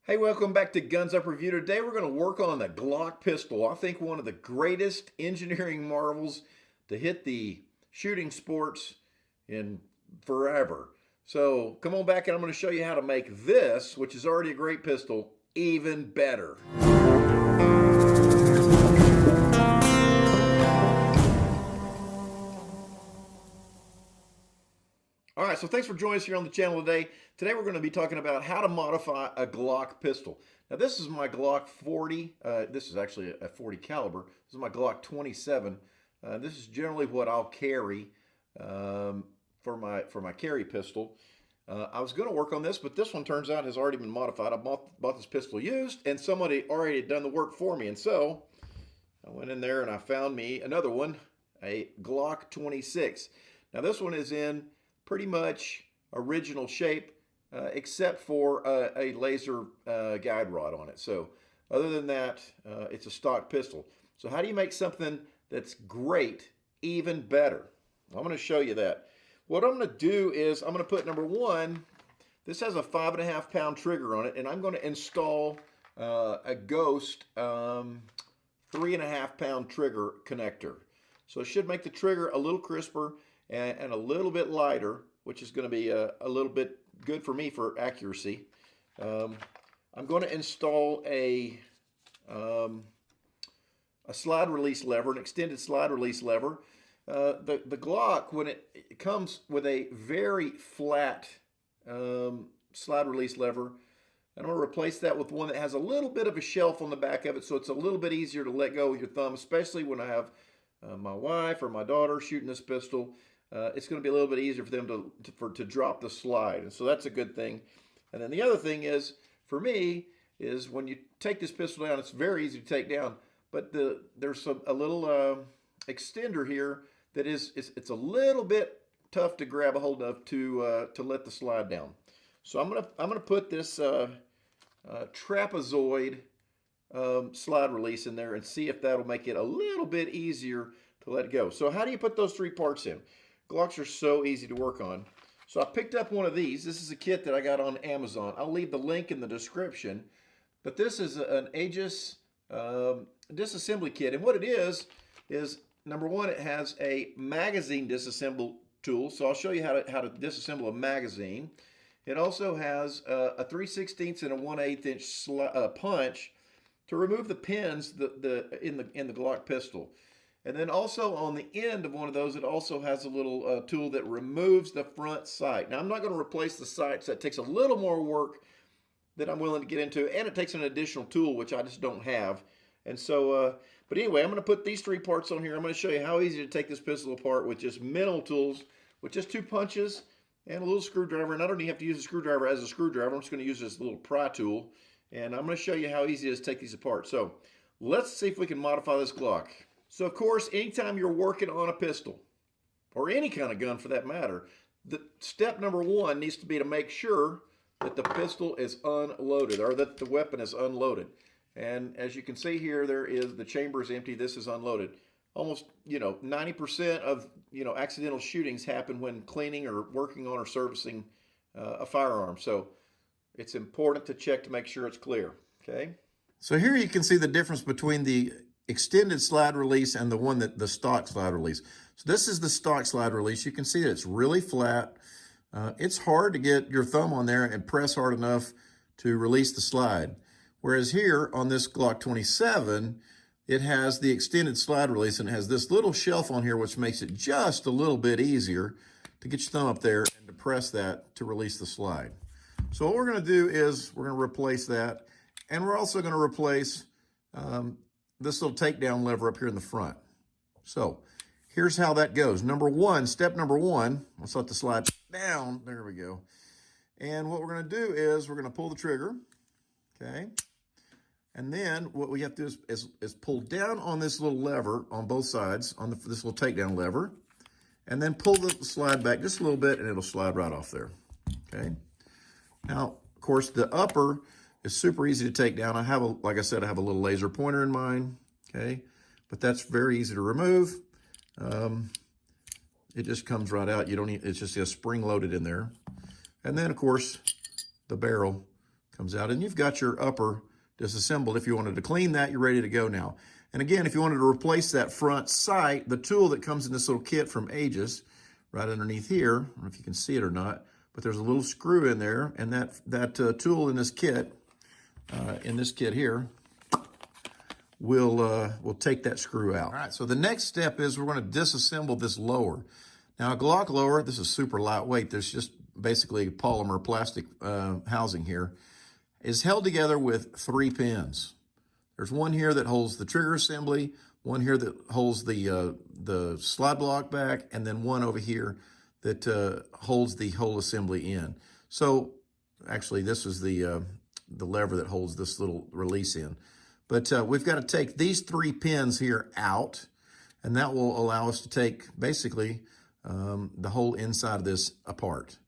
Hey, welcome back to Guns Up Review. Today we're going to work on the Glock pistol. I think one of the greatest engineering marvels to hit the shooting sports in forever. So come on back and I'm going to show you how to make this, which is already a great pistol, even better. All right, so thanks for joining us here on the channel today. Today we're going to be talking about how to modify a Glock pistol. Now this is my Glock 40. This is actually a 40 caliber. This is my Glock 27. This is generally what I'll carry for my carry pistol. I was going to work on this, but this one turns out has already been modified. I bought this pistol used, and somebody already had done the work for me. And so I went in there and I found me another one, a Glock 26. Now this one is in pretty much original shape, except for a laser guide rod on it. So other than that, it's a stock pistol. So how do you make something that's great even better? I'm going to show you that. What I'm going to do is I'm going to put, number one, this has a 5.5 pound trigger on it, and I'm going to install a Ghost 3.5 pound trigger connector. So it should make the trigger a little crisper and a little bit lighter, which is going to be a little bit good for me for accuracy. I'm going to install a slide release lever, an extended slide release lever. The Glock, when it comes with a very flat slide release lever, I'm going to replace that with one that has a little bit of a shelf on the back of it, so it's a little bit easier to let go with your thumb, especially when I have my wife or my daughter shooting this pistol. It's going to be a little bit easier for them to drop the slide, and so that's a good thing. And then the other thing is, for me, is when you take this pistol down, it's very easy to take down, but there's a little extender here that it's a little bit tough to grab a hold of to let the slide down. So I'm gonna put this trapezoid slide release in there and see if that'll make it a little bit easier to let go. So how do you put those three parts in? Glocks are so easy to work on. So I picked up one of these. This is a kit that I got on Amazon. I'll leave the link in the description. But this is an Aegis disassembly kit. And what it is number one, it has a magazine disassemble tool. So I'll show you how to disassemble a magazine. It also has a 3/16 and a 1/8 inch punch to remove the pins in the Glock pistol. And then also on the end of one of those, it also has a little tool that removes the front sight. Now I'm not going to replace the sights. That takes a little more work that I'm willing to get into, and it takes an additional tool, which I just don't have. And so, but anyway, I'm going to put these three parts on here. I'm going to show you how easy to take this pistol apart with just minimal tools, with just 2 punches and a little screwdriver. And I don't even have to use a screwdriver as a screwdriver. I'm just going to use this little pry tool. And I'm going to show you how easy it is to take these apart. So let's see if we can modify this Glock. So of course, anytime you're working on a pistol, or any kind of gun for that matter, the step number one needs to be to make sure that the pistol is unloaded, or that the weapon is unloaded. And as you can see here, the chamber is empty. This is unloaded. Almost, 90% of, accidental shootings happen when cleaning or working on or servicing a firearm. So it's important to check to make sure it's clear, okay? So here you can see the difference between the extended slide release and the stock slide release. So this is the stock slide release. You can see that it's really flat. It's hard to get your thumb on there and press hard enough to release the slide. Whereas here on this Glock 27, it has the extended slide release and it has this little shelf on here, which makes it just a little bit easier to get your thumb up there and to press that to release the slide. So what we're going to do is we're going to replace that, and we're also going to replace this little takedown lever up here in the front. So here's how that goes. Step number one, let's let the slide down. There we go. And what we're going to do is we're going to pull the trigger, okay? And then what we have to do is pull down on this little lever on both sides, on this little takedown lever, and then pull the slide back just a little bit, and it'll slide right off there, okay? Now, of course, the upper is super easy to take down. Like I said, I have a little laser pointer in mine, okay? But that's very easy to remove. It just comes right out. It's just a spring loaded in there. And then, of course, the barrel Comes out, and you've got your upper disassembled. If you wanted to clean that, you're ready to go now. And again, if you wanted to replace that front sight, the tool that comes in this little kit from Aegis, right underneath here, I don't know if you can see it or not, but there's a little screw in there, and that tool in this kit here, will take that screw out. All right, so the next step is we're going to disassemble this lower. Now, a Glock lower, this is super lightweight. There's just basically polymer plastic housing here, is held together with 3 pins. There's one here that holds the trigger assembly, one here that holds the slide block back, and then one over here that holds the whole assembly in. So actually, this is the lever that holds this little release in. But we've got to take these 3 pins here out, and that will allow us to take basically the whole inside of this apart.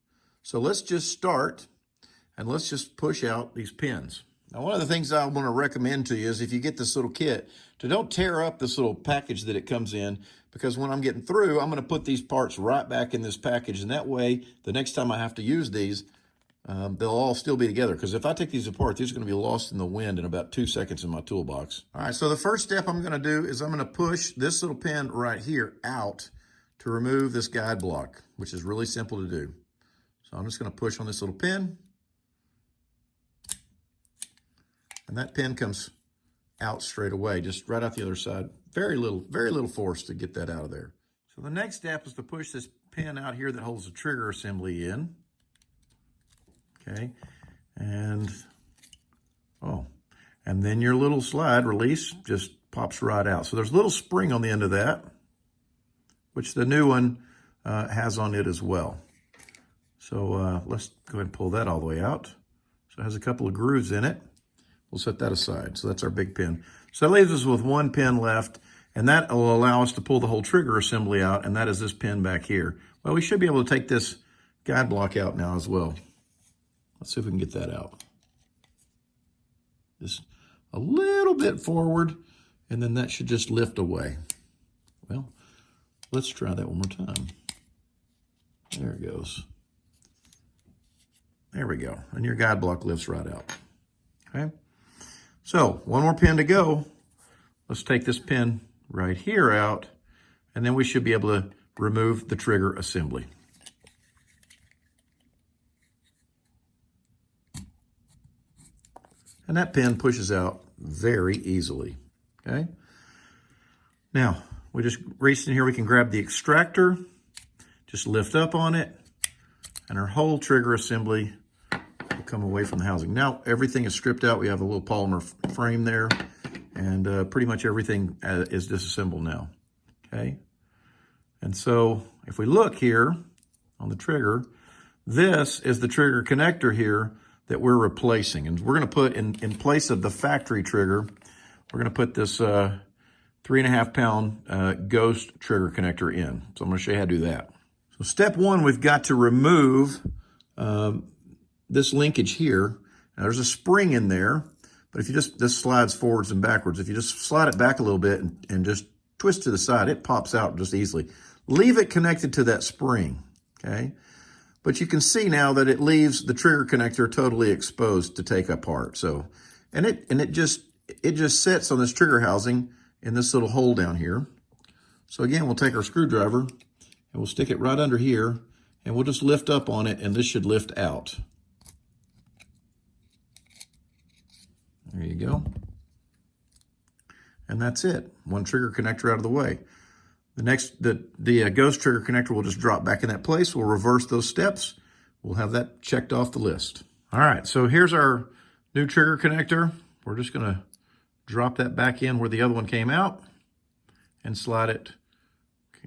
So let's just start, and let's just push out these pins. Now, one of the things I want to recommend to you is if you get this little kit, to don't tear up this little package that it comes in, because when I'm getting through, I'm going to put these parts right back in this package, and that way, the next time I have to use these, they'll all still be together. Because if I take these apart, these are going to be lost in the wind in about 2 seconds in my toolbox. All right, so the first step I'm going to do is I'm going to push this little pin right here out to remove this guide block, which is really simple to do. So I'm just going to push on this little pin, and that pin comes out straight away, just right out the other side. Very little force to get that out of there. So the next step is to push this pin out here that holds the trigger assembly in. Okay, and then your little slide release just pops right out. So there's a little spring on the end of that, which the new one has on it as well. So let's go ahead and pull that all the way out. So it has a couple of grooves in it. We'll set that aside. So that's our big pin. So that leaves us with 1 pin left, and that will allow us to pull the whole trigger assembly out, and that is this pin back here. Well, we should be able to take this guide block out now as well. Let's see if we can get that out. Just a little bit forward, and then that should just lift away. Well, let's try that one more time. There it goes. There we go. And your guide block lifts right out. Okay. So 1 more pin to go. Let's take this pin right here out, and then we should be able to remove the trigger assembly. And that pin pushes out very easily, okay? Now, we just reach in here, we can grab the extractor, just lift up on it, and our whole trigger assembly will come away from the housing. Now, everything is stripped out. We have a little polymer frame there, and pretty much everything is disassembled now, okay? And so, if we look here on the trigger, this is the trigger connector here that we're replacing. And we're going to put in place of the factory trigger, we're going to put this 3.5 pound Ghost trigger connector in. So I'm going to show you how to do that. So step 1, we've got to remove this linkage here. Now there's a spring in there, but if you this slides forwards and backwards. If you just slide it back a little bit and just twist to the side, it pops out just easily. Leave it connected to that spring, okay? But you can see now that it leaves the trigger connector totally exposed to take apart. So, and it just sits on this trigger housing in this little hole down here. So again, we'll take our screwdriver and we'll stick it right under here, and we'll just lift up on it, and this should lift out. There you go. And that's it. 1 trigger connector out of the way. The Ghost trigger connector will just drop back in that place. We'll reverse those steps. We'll have that checked off the list. All right, so here's our new trigger connector. We're just going to drop that back in where the other one came out and slide it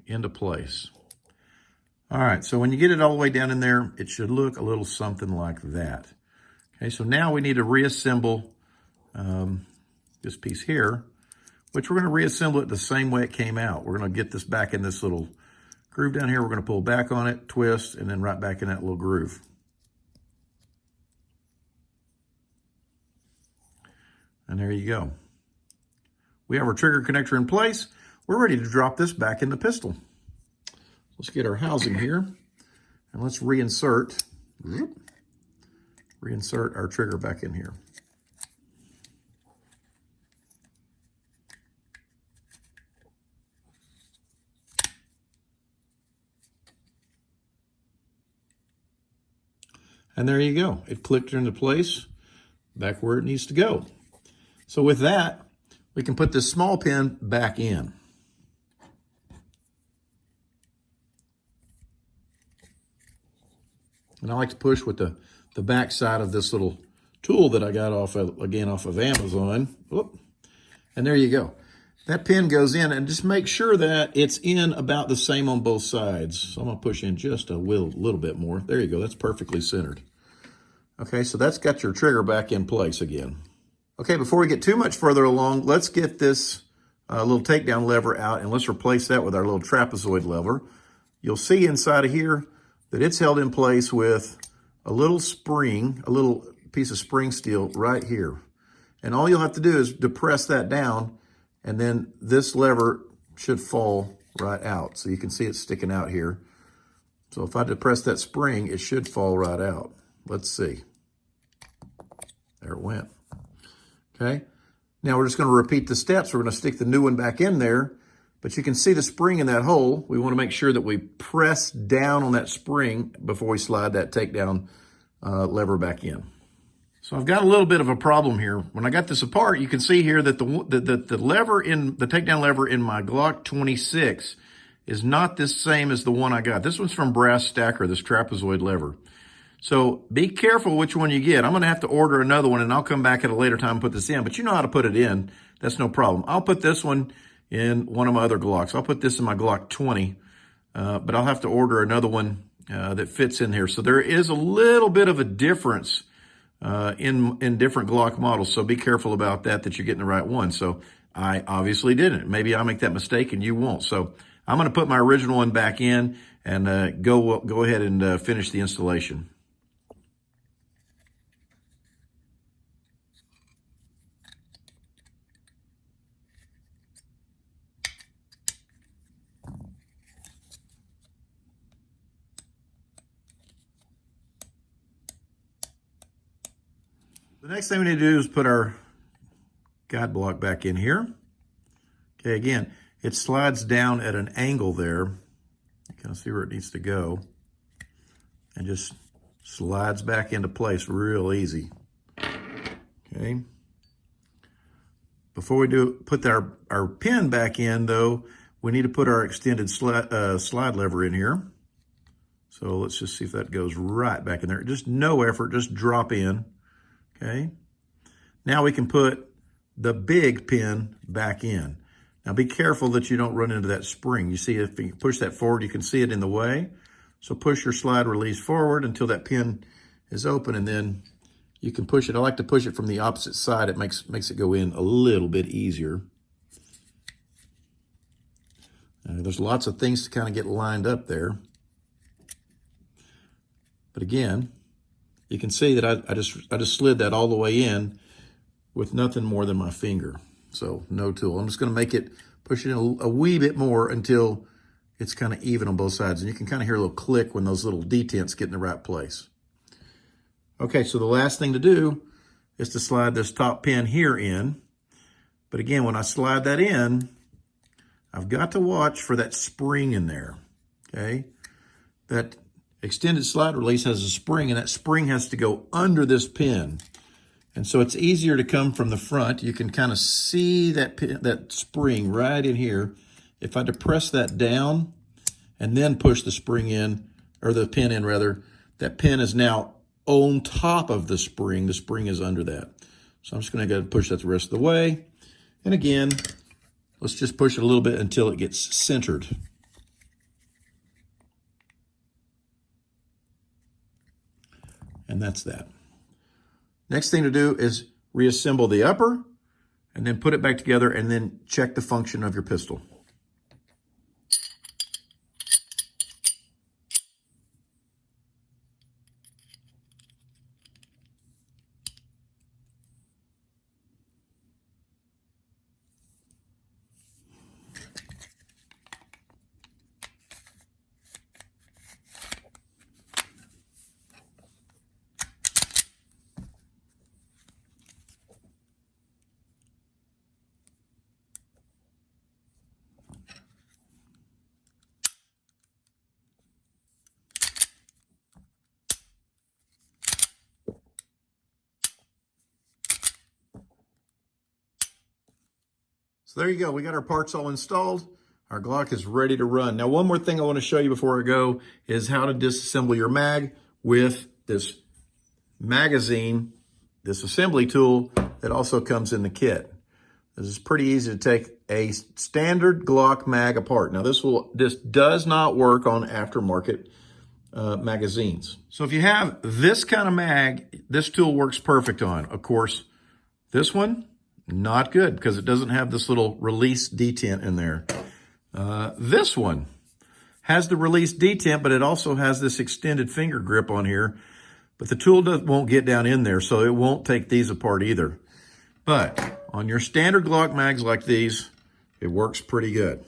into place. All right, so when you get it all the way down in there, it should look a little something like that. Okay, so now we need to reassemble this piece here, which we're going to reassemble it the same way it came out. We're going to get this back in this little groove down here. We're going to pull back on it, twist, and then right back in that little groove. And there you go. We have our trigger connector in place. We're ready to drop this back in the pistol. Let's get our housing here, and let's reinsert reinsert our trigger back in here. And there you go. It clicked into place back where it needs to go. So with that, we can put this small pin back in. And I like to push with the back side of this little tool that I got off of Amazon. Whoop. And there you go. That pin goes in, and just make sure that it's in about the same on both sides. So I'm gonna push in just a little bit more. There you go, that's perfectly centered. Okay, so that's got your trigger back in place again. Okay, before we get too much further along, let's get this little takedown lever out, and let's replace that with our little trapezoid lever. You'll see inside of here that it's held in place with a little spring, a little piece of spring steel right here. And all you'll have to do is depress that down, and then this lever should fall right out. So you can see it sticking out here. So if I depress that spring, it should fall right out. Let's see. There it went. Okay. Now we're just going to repeat the steps. We're going to stick the new one back in there, but you can see the spring in that hole. We want to make sure that we press down on that spring before we slide that takedown lever back in. So I've got a little bit of a problem here. When I got this apart, you can see here that the lever in the takedown lever in my Glock 26 is not the same as the one I got. This one's from Brass Stacker, this trapezoid lever. So be careful which one you get. I'm going to have to order another one, and I'll come back at a later time and put this in. But you know how to put it in. That's no problem. I'll put this one in one of my other Glocks. I'll put this in my Glock 20, but I'll have to order another one that fits in here. So there is a little bit of a difference in different Glock models. So be careful about that you're getting the right one. So I obviously didn't. Maybe I'll make that mistake and you won't. So I'm going to put my original one back in and go ahead and finish the installation. The next thing we need to do is put our guide block back in here. Okay, again, it slides down at an angle there. You kind of see where it needs to go. And just slides back into place real easy. Okay. Before we put our pin back in, though, we need to put our extended slide lever in here. So let's just see if that goes right back in there. Just no effort, just drop in. Okay, now we can put the big pin back in. Now be careful that you don't run into that spring. You see, if you push that forward, you can see it in the way. So push your slide release forward until that pin is open, and then you can push it. I like to push it from the opposite side. It makes it go in a little bit easier. There's lots of things to kind of get lined up there. But again, you can see that I just slid that all the way in with nothing more than my finger. So no tool. I'm just going to push it in a wee bit more until it's kind of even on both sides. And you can kind of hear a little click when those little detents get in the right place. Okay, so the last thing to do is to slide this top pin here in. But again, when I slide that in, I've got to watch for that spring in there, okay? That extended slide release has a spring, and that spring has to go under this pin. And so it's easier to come from the front. You can kind of see that spring right in here. If I depress that down and then push the spring in, or the pin in rather, that pin is now on top of the spring. The spring is under that. So I'm just going to go push that the rest of the way. And again, let's just push it a little bit until it gets centered. And that's that. Next thing to do is reassemble the upper and then put it back together and then check the function of your pistol. So there you go. We got our parts all installed. Our Glock is ready to run. Now, one more thing I want to show you before I go is how to disassemble your mag with this magazine, this assembly tool that also comes in the kit. This is pretty easy to take a standard Glock mag apart. Now, this does not work on aftermarket magazines. So if you have this kind of mag, this tool works perfect on. Of course, this one, not good because it doesn't have this little release detent in there. This one has the release detent, but it also has this extended finger grip on here. But the tool won't get down in there, so it won't take these apart either. But on your standard Glock mags like these, it works pretty good.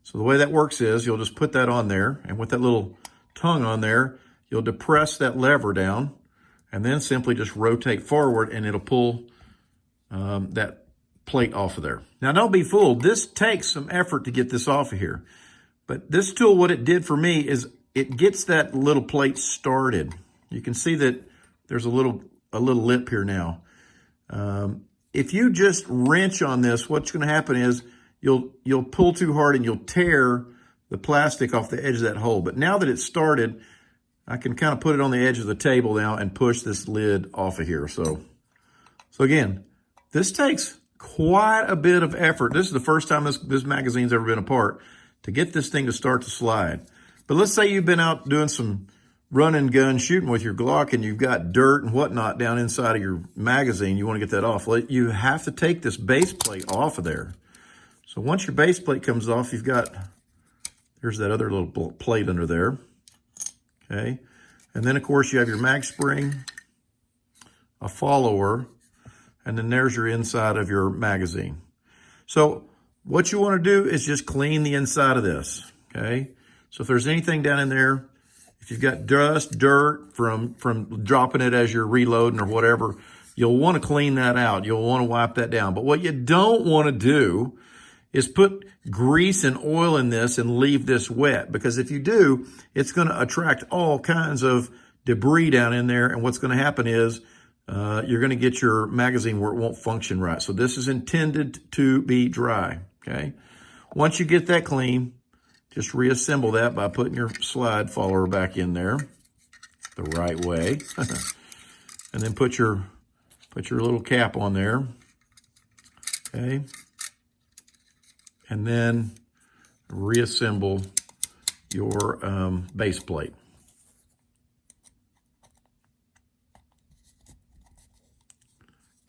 So the way that works is you'll just put that on there, and with that little tongue on there, you'll depress that lever down, and then simply just rotate forward, and it'll pull that plate off of there. Now, don't be fooled. This takes some effort to get this off of here. But this tool, what it did for me is it gets that little plate started. You can see that there's a little lip here now. If you just wrench on this, what's going to happen is you'll pull too hard and you'll tear the plastic off the edge of that hole. But now that it's started, I can kind of put it on the edge of the table now and push this lid off of here. So again, this takes quite a bit of effort. This is the first time this magazine's ever been apart to get this thing to start to slide. But let's say you've been out doing some run and gun shooting with your Glock and you've got dirt and whatnot down inside of your magazine. You want to get that off. You have to take this base plate off of there. So once your base plate comes off, there's that other little plate under there. Okay. And then of course you have your mag spring, a follower, and then there's your inside of your magazine. So what you want to do is just clean the inside of this, okay? So if there's anything down in there, if you've got dust, dirt from dropping it as you're reloading or whatever, you'll want to clean that out. You'll want to wipe that down. But what you don't want to do is put grease and oil in this and leave this wet, because if you do, it's going to attract all kinds of debris down in there, and what's going to happen is you're going to get your magazine where it won't function right. So this is intended to be dry, okay? Once you get that clean, just reassemble that by putting your slide follower back in there the right way. And then put your little cap on there, okay? And then reassemble your base plate.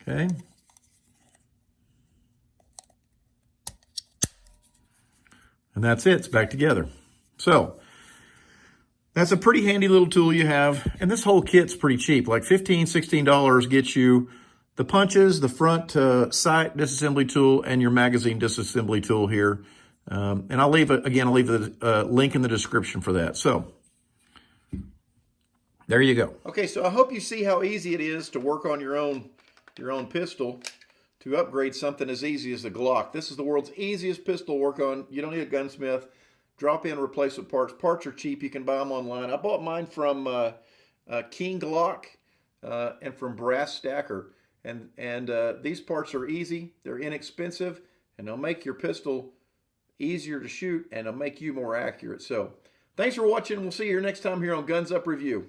Okay. And that's it. It's back together. So that's a pretty handy little tool you have. And this whole kit's pretty cheap. Like $15, $16 gets you the punches, the front sight disassembly tool, and your magazine disassembly tool here. And I'll leave the link in the description for that. So there you go. Okay, so I hope you see how easy it is to work on your own pistol to upgrade something as easy as the Glock. This is the world's easiest pistol to work on. You don't need a gunsmith. Drop in replacement parts. Parts are cheap. You can buy them online. I bought mine from King Glock and from Brass Stacker. And these parts are easy. They're inexpensive. And they'll make your pistol easier to shoot. And they'll make you more accurate. So thanks for watching. We'll see you here next time here on Guns Up Review.